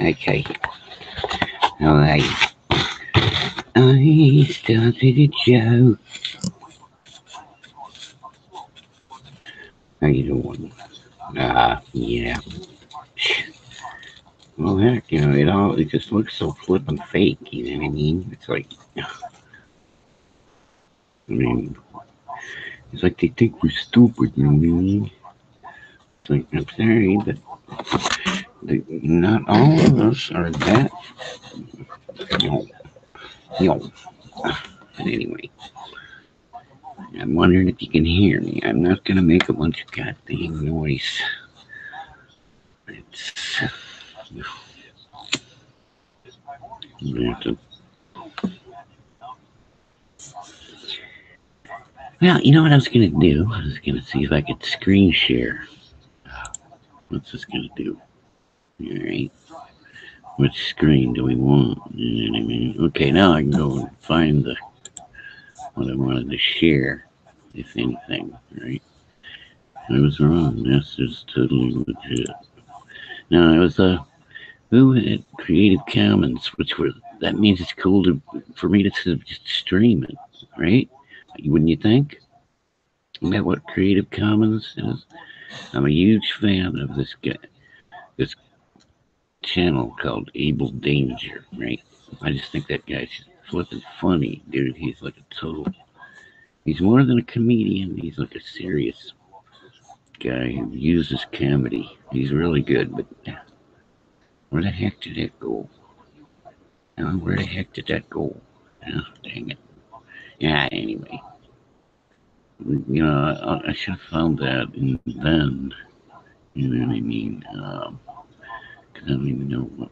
Okay. Alright. I started a joke. How you doing? Yeah. Well, heck, it just looks so flippin' fake, you know what I mean? It's like, I mean, it's like they think we're stupid, you know what I mean? It's like, I'm sorry, but not all of us are that, you know, you know. But anyway, I'm wondering if you can hear me. I'm not gonna make a bunch of goddamn noise. It's, well, you know what I was gonna do? I was gonna see if I could screen share. What's this gonna do? Alright. Which screen do we want? You know what I mean? Okay, now I can go and find what I wanted to share, if anything, right? I was wrong. This is totally legit. No, it was who had Creative Commons, which were that means it's cool for me to just stream it, right? Wouldn't you think? Isn't that what Creative Commons is? I'm a huge fan of this channel called Able Danger, right? I just think that guy's flipping funny, dude. He's like a total. He's more than a comedian. He's like a serious guy who uses comedy. He's really good, but where the heck did that go? Where the heck did that go? Oh, dang it. Yeah, anyway. I should have found that and then, you know what I mean? Because I don't even know what.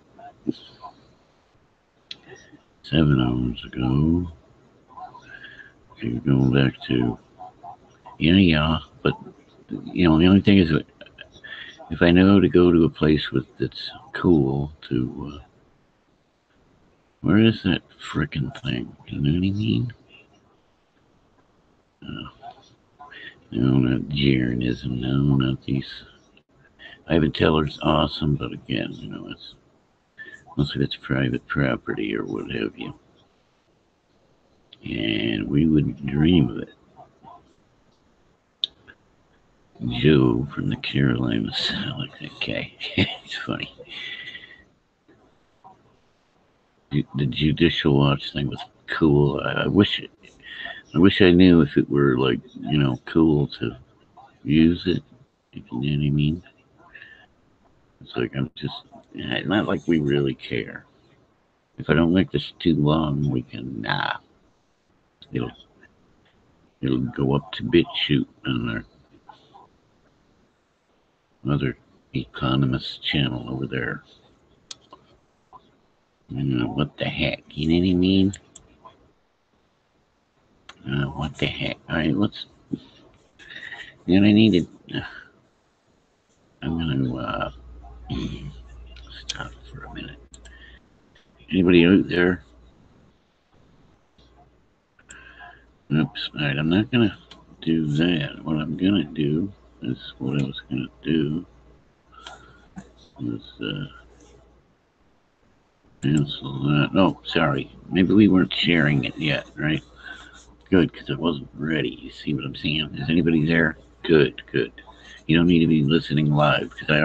7 hours ago. Okay, going back to. Yeah, but, the only thing is that if I know to go to a place that's cool to. Where is that frickin' thing? You know what I mean? No, not Jeranism. No, not these. Ivan Teller's awesome, but again, it's mostly it's private property or what have you. And we wouldn't dream of it. Joe from the Carolinas. I like that guy. It's funny. The Judicial Watch thing was cool. I wish I knew if it were like, cool to use it. If you know what I mean. It's like I'm just not like we really care. If I don't make this too long, we can it'll go up to BitChute on our other economist channel over there. What the heck? You know what I mean? What the heck? All right, let's. You know what I needed? I'm gonna stop for a minute. Anybody out there? Oops. All right, I'm not gonna do that. What I'm gonna do is what I was gonna do was cancel that. Oh, sorry. Maybe we weren't sharing it yet, right? Good, because it wasn't ready. You see what I'm saying? Is anybody there? Good, good. You don't need to be listening live because I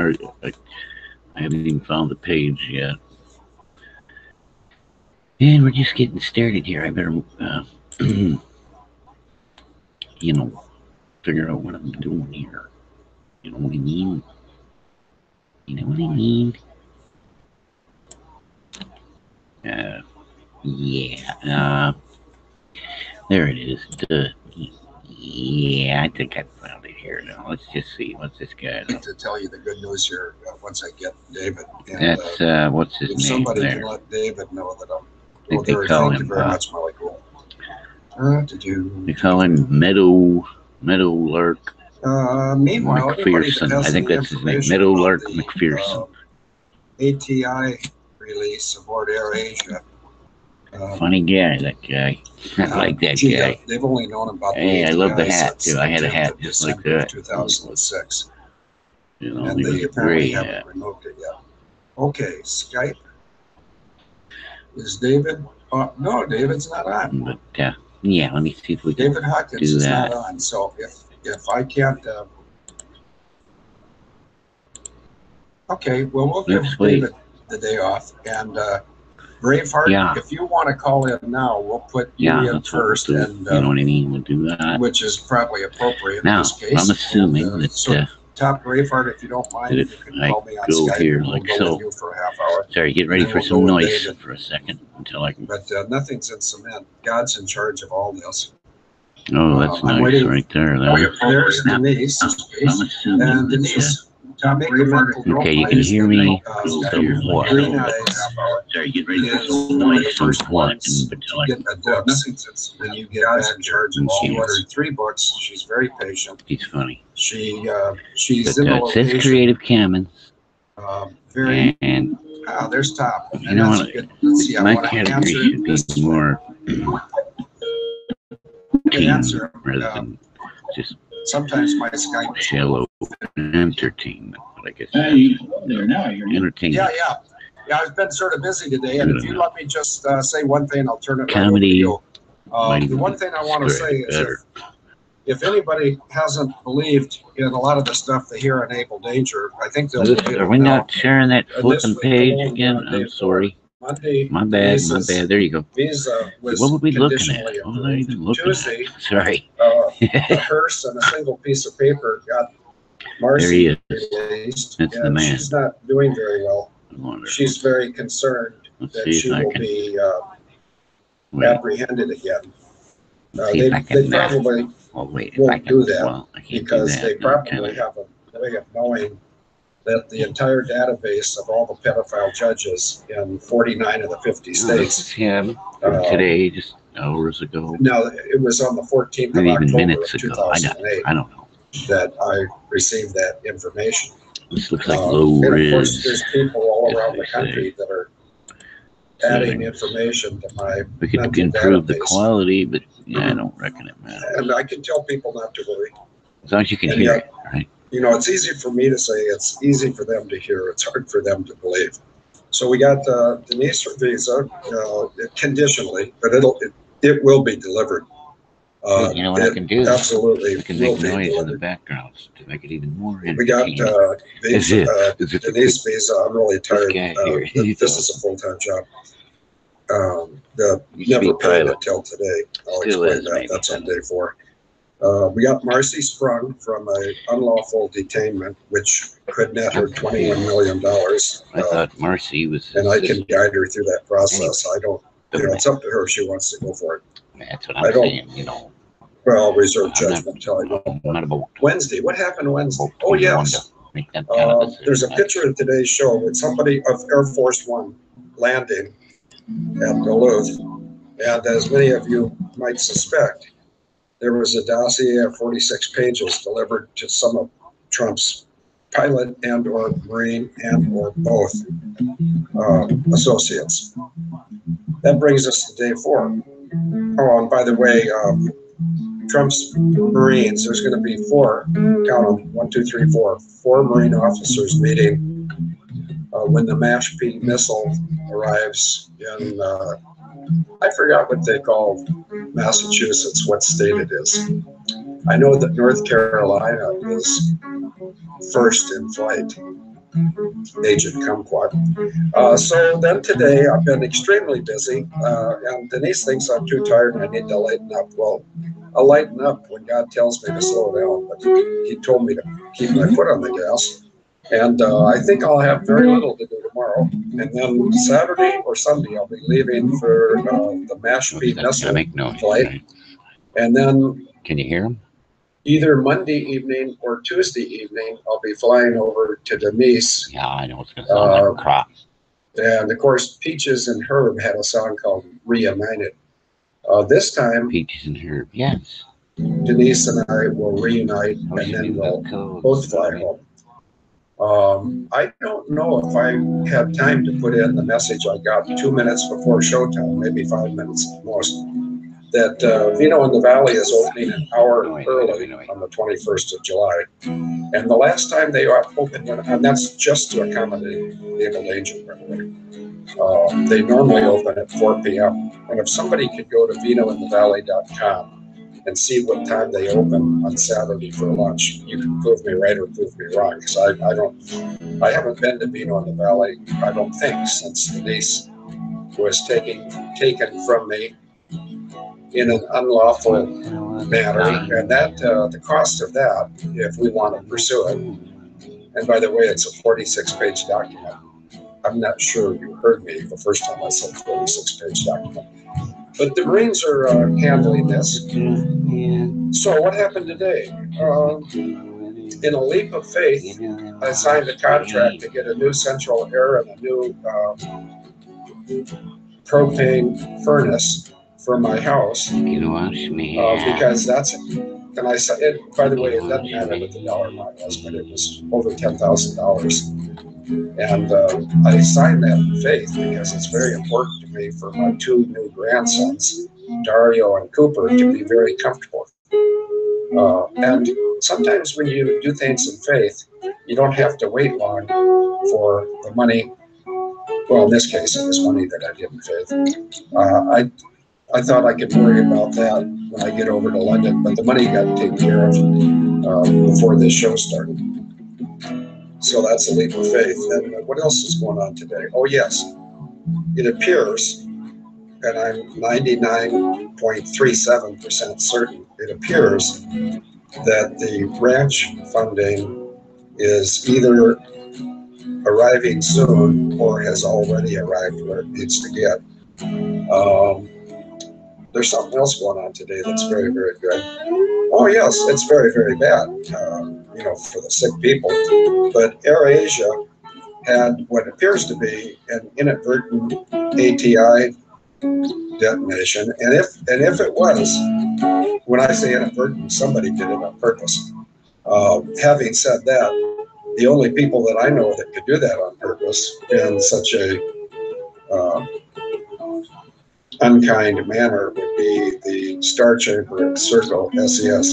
haven't even found the page yet. And we're just getting started here. I better, figure out what I'm doing here. You know what I mean? You know what I mean? Yeah. There it is. Yeah, I think I found it here now. Let's just see. What's this guy? To tell you the good news here, once I get David. And, that's what's his name? Somebody there. Can let David know that I'm. I think they call him. Very much, They call him Meadow Lark. Meanwhile, McPherson. I think that's his name. Meadow Lark McPherson. ATI release aboard AirAsia. Funny guy, that guy. I like that guy. They've only known about the I love the hat too. I had a hat just like that. 2006. And they apparently haven't removed it yet. Okay, Skype. Is David? No, David's not on. But yeah, let me see if we can David Hawkins do is that. not on. So if I can't, okay, well we'll give David the day off. And Braveheart, Yeah. if you want to call in now, we'll put you in first, we'll and you know what I mean. We'll do that. which is probably appropriate Now, in this case. I'm assuming and, that. So Top Braveheart, if you don't mind, that you if can I call me on go Skype. here We'll like go so. with you for a half hour. Sorry, get ready Then for we'll some go with noise David. for a second until I can. But nothing's in cement. God's in charge of all this. Oh, that's nice waiting. right there. There's Denise. I'm assuming And that, Denise, make a mental note. okay, you can hear me. Green Somewhat. Sorry, get ready for some noise. Somewhat. Until I get the books. When you get God's in charge of all. She ordered 3 books. She's very patient. He's funny. She's But in the it says location. Creative Commons. Very. And there's Top. you know what? Let's see. My category should be more team rather than just sometimes my Skype shallow entertainment. But I guess there now. Entertainment. Yeah, I've been sort of busy today, and if you let me just say one thing, I'll turn it Comedy. right over to you. The one thing I want to say is if anybody hasn't believed in a lot of the stuff they hear on Able Danger, I think they'll believe it. Are we not sharing that flipping week page alone, again? I'm sorry. Monday, My bad. There you go. Visa was What were we looking at? conditionally What was I even approved. looking Tuesday, at? Sorry. a hearse and a single piece of paper got Marcy released. That's the man. She's not doing very well. She's very concerned that she will be apprehended again. They probably won't do that because they probably have a way of knowing that the entire database of all the pedophile judges in 49 of the 50 states. Today, just hours ago. No, it was on the 14th of October minutes ago. 2008. I don't know. That I received that information. This looks like low and res. of course, there's people all around the country that are adding information to my We could improve the quality, but yeah, I don't reckon it matters. And I can tell people not to worry. As long as you can hear it, right? You know, it's easy for me to say, it's easy for them to hear, it's hard for them to believe. So we got Denise her visa, conditionally, but it will be delivered. You know what I can do? Absolutely. I can make noise in the background to make it even more entertaining. We got Denise visa. I'm really tired. This is a full-time job. Never paid it till today. I'll explain that. That's on day 4. We got Marcy Sprung from an unlawful detainment, which could net her $21 million. I thought Marcy was. And I can guide her through that process. I don't. It's up to her if she wants to go for it. That's what I'm saying. You know. Well, I'll reserve judgment until I know. Wednesday. What happened Wednesday? Oh yes. There's a picture in today's show with somebody of Air Force One landing at Duluth, and as many of you might suspect, there was a dossier of 46 pages delivered to some of Trump's pilot and/or Marine and/or both associates. That brings us to day 4. Oh, and by the way, Trump's Marines, there's going to be 4, count them, 1, 2, 3, 4, 4 Marine officers meeting when the MASH-P missile arrives in, I forgot what they call Massachusetts, what state it is. I know that North Carolina is first in flight, Agent Kumquat. So then today I've been extremely busy, and Denise thinks I'm too tired and I need to lighten up. Well, I'll lighten up when God tells me to slow down, but he told me to keep my foot on the gas. And I think I'll have very little to do tomorrow. And then Saturday or Sunday, I'll be leaving for the MASH-P missile flight. And then, can you hear him? Either Monday evening or Tuesday evening, I'll be flying over to Denise. Yeah, I know it's going to sound like a crop. And of course, Peaches and Herb had a song called Reunited. This time, Peaches and Herb, yes. Denise and I will reunite, and then we'll both fly home. I don't know if I have time to put in the message I got 2 minutes before showtime, maybe 5 minutes at most, that Vino in the Valley is opening an hour early on the 21st of July. And the last time they opened, and that's just to accommodate Naval Danger, by the way. They normally open at 4 p.m. And if somebody could go to vinointhevalley.com and see what time they open on Saturday for lunch, you can prove me right or prove me wrong, because I haven't been to Vino in the Valley, I don't think, since the lease was taken from me in an unlawful manner, and that the cost of that, if we want to pursue it, and by the way, it's a 46-page document. I'm not sure you heard me the first time I said 46-page document. But the Marines are handling this. So what happened today? In a leap of faith, I signed a contract to get a new central air and a new propane furnace for my house. Because that's, and I said, by the way, it doesn't matter what the dollar amount was, but it was over $10,000. And I signed that in faith because it's very important to me for my two new grandsons, Dario and Cooper, to be very comfortable. And sometimes when you do things in faith, you don't have to wait long for the money. Well, in this case, it was money that I did in faith. I thought I could worry about that when I get over to London, but the money got taken care of before this show started. So that's a leap of faith. And what else is going on today? Oh, yes. It appears, and I'm 99.37% certain, it appears that the ranch funding is either arriving soon or has already arrived where it needs to get. There's something else going on today that's very, very good. Oh, yes, it's very, very bad, for the sick people. But AirAsia had what appears to be an inadvertent ATI detonation. And if it was, when I say inadvertent, somebody did it on purpose. Having said that, the only people that I know that could do that on purpose in such a unkind manner would be the Star Chamber at Circle SES.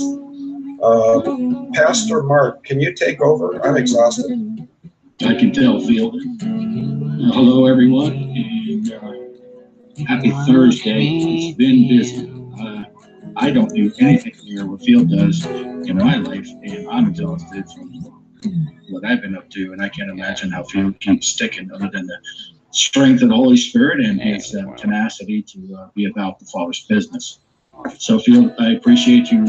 Pastor Mark, can you take over? I'm exhausted. I can tell, Phil. Hello, everyone, and happy Thursday. It's been busy. I don't do anything near what Phil does in my life, and I'm exhausted from what I've been up to, and I can't imagine how Phil keeps sticking other than the strength of the Holy Spirit and his tenacity to be about the Father's business. So, Phil, I appreciate you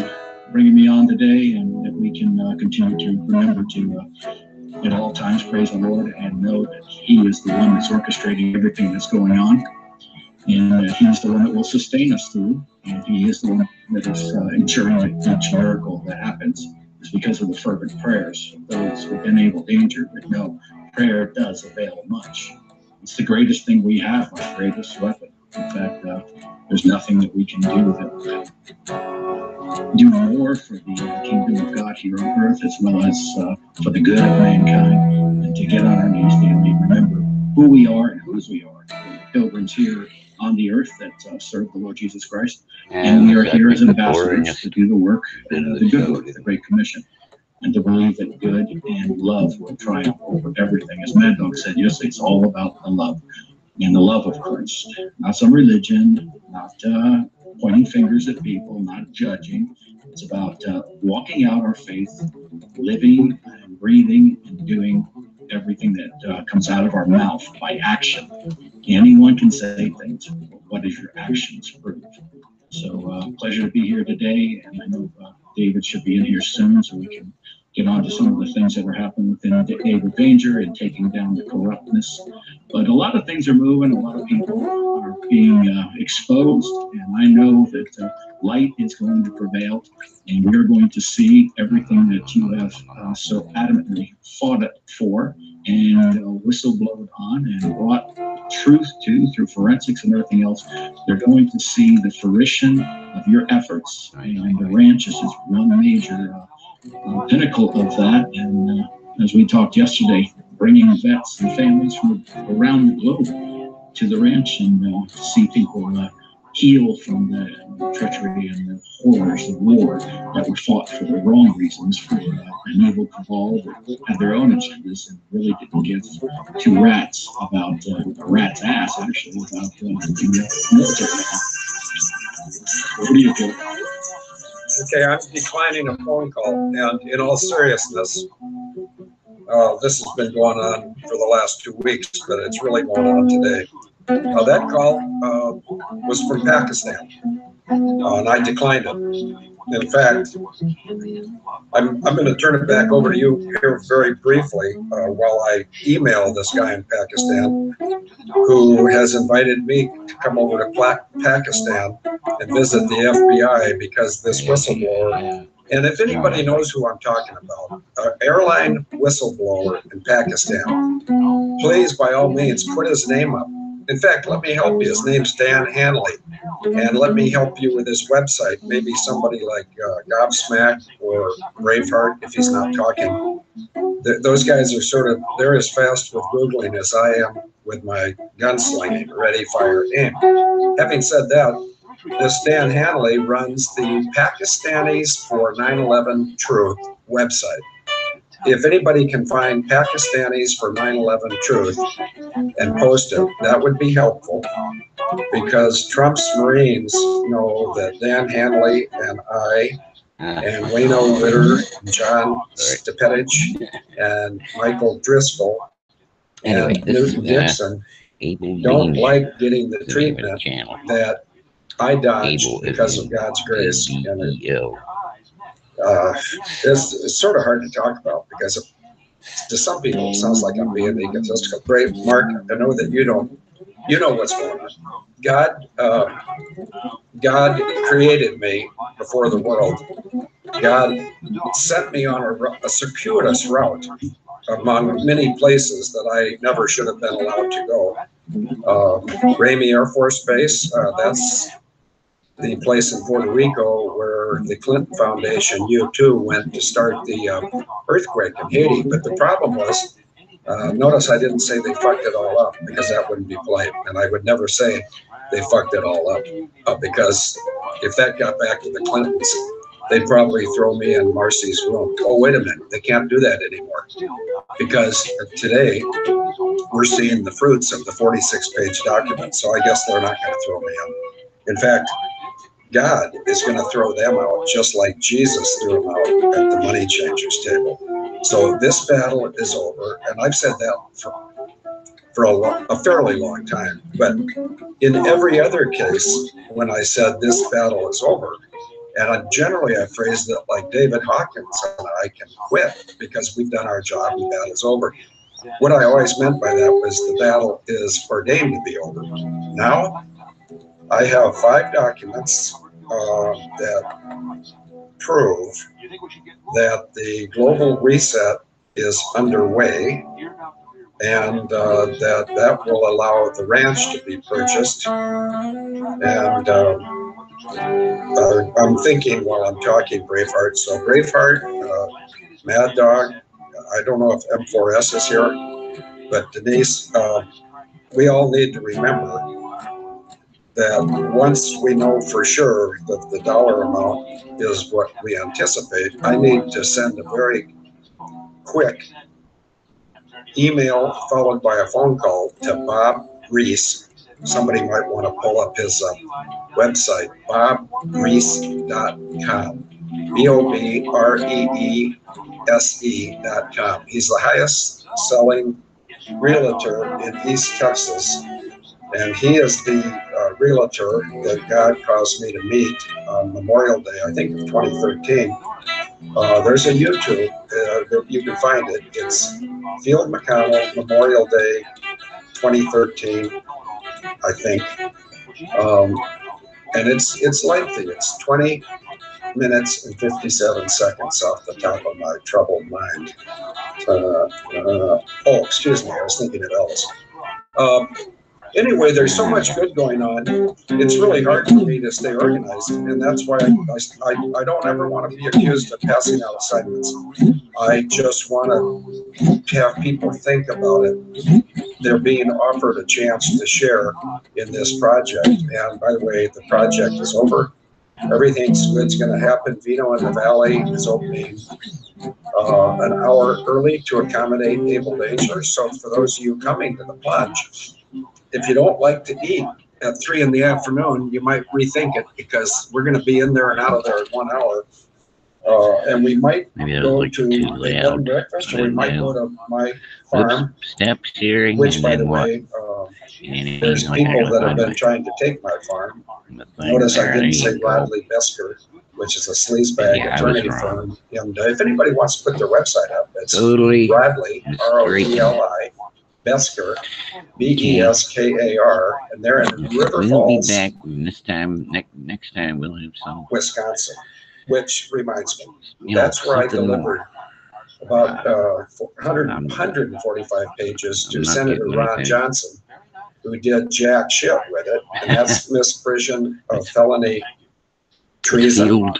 bringing me on today, and that we can continue to remember to at all times praise the Lord and know that He is the one that's orchestrating everything that's going on, and He's the one that will sustain us through, and He is the one that is ensuring that each miracle that happens is because of the fervent prayers of those who've been able danger, but no, prayer does avail much. It's the greatest thing we have, our greatest weapon. In fact, there's nothing that we can do that will do more for the kingdom of God here on earth, as well as for the good of mankind, and to get on our knees daily and remember who we are and whose we are. We're pilgrims here on the earth that serve the Lord Jesus Christ, and we are here as ambassadors to do the work, the good work, the Great Commission, and to believe that good and love will triumph over everything. As Mad Dog said yesterday, it's all about the love, and the love of Christ. Not some religion, not pointing fingers at people, not judging. It's about walking out our faith, living and breathing and doing everything that comes out of our mouth by action. Anyone can say things, but what is your actions prove? So pleasure to be here today, and I know David should be in here soon so we can get on to some of the things that are happening within Naval Danger and taking down the corruptness. But a lot of things are moving, a lot of people are being exposed, and I know that light is going to prevail, and we're going to see everything that you have so adamantly fought it for and whistleblowed on and brought truth to through forensics and everything else. They're going to see the fruition of your efforts, and the ranch is just one major pinnacle of that. And as we talked yesterday, bringing vets and families from around the globe to the ranch and see people heal from the treachery and the horrors of war that were fought for the wrong reasons, for an evil cabal that had their own agendas and really didn't give two rats about a rat's ass, actually, about the military. What do you do? Okay, I'm declining a phone call, and in all seriousness, this has been going on for the last 2 weeks, but it's really going on today. That call was from Pakistan, and I declined it. In fact, I'm going to turn it back over to you here very briefly while I email this guy in Pakistan who has invited me to come over to Pakistan and visit the FBI because this whistleblower, and if anybody knows who I'm talking about, airline whistleblower in Pakistan, please, by all means, put his name up. In fact, let me help you. His name's Dan Hanley. And let me help you with his website. Maybe somebody like Gobsmack or Braveheart, if he's not talking. Those guys are sort of, they're as fast with Googling as I am with my gunslinging, ready, fire, aim. Having said that, this Dan Hanley runs the Pakistanis for 9/11 Truth website. If anybody can find Pakistanis for 9/11 Truth and post it, that would be helpful, because Trump's Marines know that Dan Hanley and I and Wayno Witter, John Stepetich, and Michael Driscoll and Newton Dixon don't like getting the treatment that I dodged because of God's grace. And it's sort of hard to talk about because to some people it sounds like I'm being egotistical. Great, Mark, I know that you know what's going on. God created me before the world. God sent me on a circuitous route among many places that I never should have been allowed to go. Ramey Air Force Base, that's the place in Puerto Rico where the Clinton Foundation, U2, went to start the earthquake in Haiti. But the problem was, notice I didn't say they fucked it all up, because that wouldn't be polite. And I would never say they fucked it all up, because if that got back to the Clintons, they'd probably throw me in Marcy's room. Oh, wait a minute, they can't do that anymore. Because today we're seeing the fruits of the 46-page document. So I guess they're not going to throw me in. In fact, God is going to throw them out just like Jesus threw them out at the money changers table. So this battle is over, and I've said that for a fairly long time. But in every other case, when I said this battle is over, and generally I phrased it like David Hawkins and I can quit because we've done our job and the battle's over. What I always meant by that was the battle is ordained to be over. Now, I have 5 documents that prove that the global reset is underway, and that will allow the ranch to be purchased. And I'm thinking while I'm talking Braveheart. So Braveheart, Mad Dog, I don't know if M4S is here, but Denise, we all need to remember that once we know for sure that the dollar amount is what we anticipate, I need to send a very quick email followed by a phone call to Bob Reese. Somebody might want to pull up his website, bobreese.com, BOBREESE.com. He's the highest selling realtor in East Texas, and he is the realtor that God caused me to meet on Memorial Day, I think, of 2013. There's a YouTube that you can find it. It's Field McConnell Memorial Day 2013, I think. And it's lengthy. It's 20 minutes and 57 seconds off the top of my troubled mind. Oh, excuse me, I was thinking of Elvis. Anyway, there's so much good going on. It's really hard for me to stay organized, and that's why I don't ever want to be accused of passing out assignments. I just want to have people think about it. they're being offered a chance to share in this project. And by the way, the project is over. Everything's good's going to happen. Vino in the Valley is opening an hour early to accommodate able dangers. So for those of you coming to the plunge, if you don't like to eat at 3 in the afternoon, you might rethink it, because we're going to be in there and out of there in 1 hour. And we might go to a bed and breakfast, or we might go to my farm. Step sharing, which, and by then the what? way, there's people that have been trying to take my farm. Notice I didn't say Rodley Besker, which is a sleazebag attorney firm. And if anybody wants to put their website up, it's Rodley, R-O-D-L-I, Besker, B-E-S-K-A-R, and they're in River Falls, be back this time. Next time we'll have some. Wisconsin. Which reminds me, You know, that's where I something delivered about 145 pages to Senator Ron Johnson, who did jack shit with it, and that's misprision of felony treason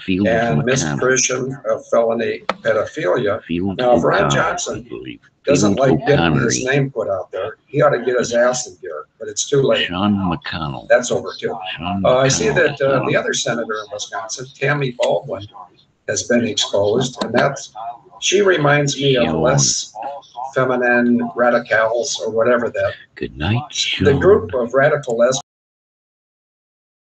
and misprision of felony pedophilia. Now, if Ron Johnson doesn't like getting his name put out there, he ought to get his ass in gear, but it's too late. Sean McConnell. That's over too. I see that the other senator in Wisconsin, Tammy Baldwin, has been exposed, and she reminds me of less feminine radicals or whatever that. Good night, Sean. The group of radical lesbians